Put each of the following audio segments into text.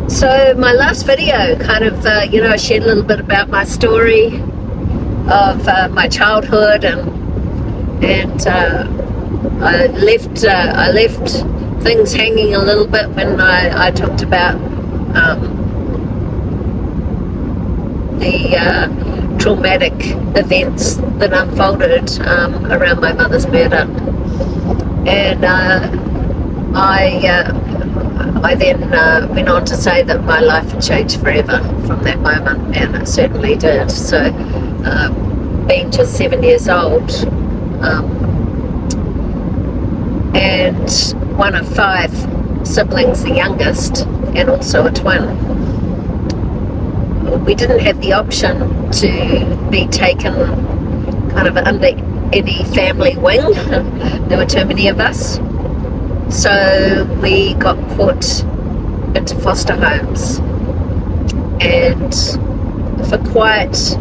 So my last video kind of, I shared a little bit about my story of my childhood, and I left things hanging a little bit when I talked about the traumatic events that unfolded around my mother's murder, and I then went on to say that my life had changed forever from that moment, and it certainly did. So, being just 7 years old, and one of 5 siblings, the youngest, and also a twin, we didn't have the option to be taken kind of under any family wing. There were too many of us. So we got put into foster homes, and for quite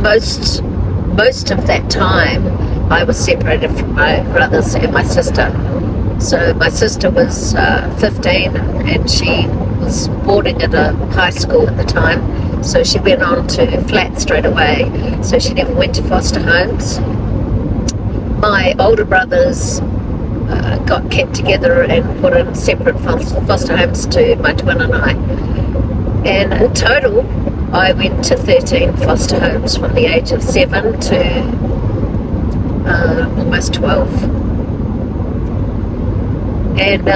most of that time I was separated from my brothers and my sister. So my sister was 15, and she was boarding at a high school at the time, so she went on to flats straight away, so she never went to foster homes. My older brothers got kept together and put in separate foster homes to my twin and I. And in total, I went to 13 foster homes from the age of 7 to almost 12. And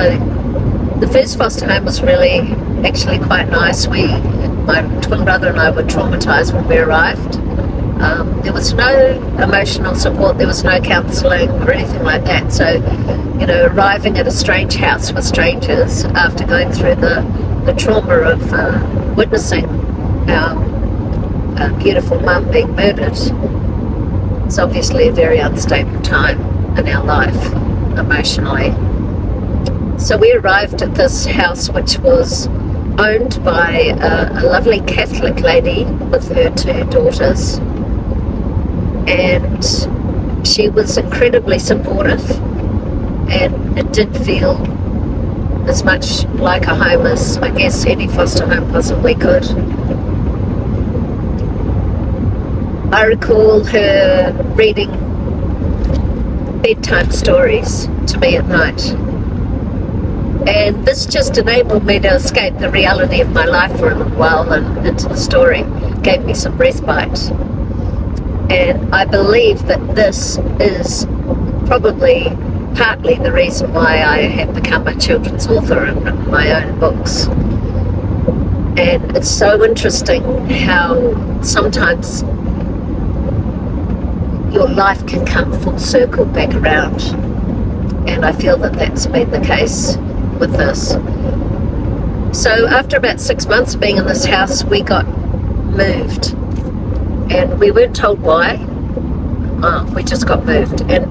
the first foster home was really actually quite nice. My twin brother and I were traumatized when we arrived. There was no emotional support, there was no counselling or anything like that. So, arriving at a strange house with strangers after going through the trauma of witnessing our beautiful mum being murdered, it's obviously a very unstable time in our life emotionally. So we arrived at this house, which was owned by a lovely Catholic lady with her 2 daughters. And she was incredibly supportive, and it did feel as much like a home as I guess any foster home possibly could. I recall her reading bedtime stories to me at night, and this just enabled me to escape the reality of my life for a little while and into the story. Gave me some respite. And I believe that this is probably partly the reason why I have become a children's author and written my own books. And it's so interesting how sometimes your life can come full circle back around. And I feel that that's been the case with this. So after about 6 months of being in this house, we got moved. And we weren't told why. We just got moved. And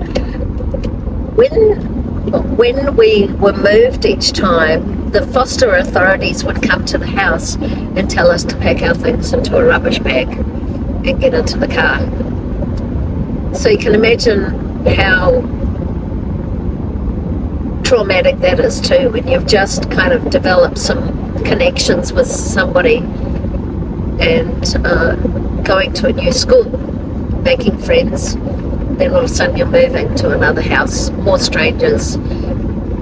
when we were moved each time, the foster authorities would come to the house and tell us to pack our things into a rubbish bag and get into the car. So you can imagine how traumatic that is too, when you've just kind of developed some connections with somebody and going to a new school, making friends, then all of a sudden you're moving to another house, more strangers,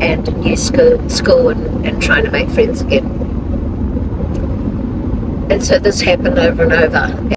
and a new school and trying to make friends again. And so this happened over and over.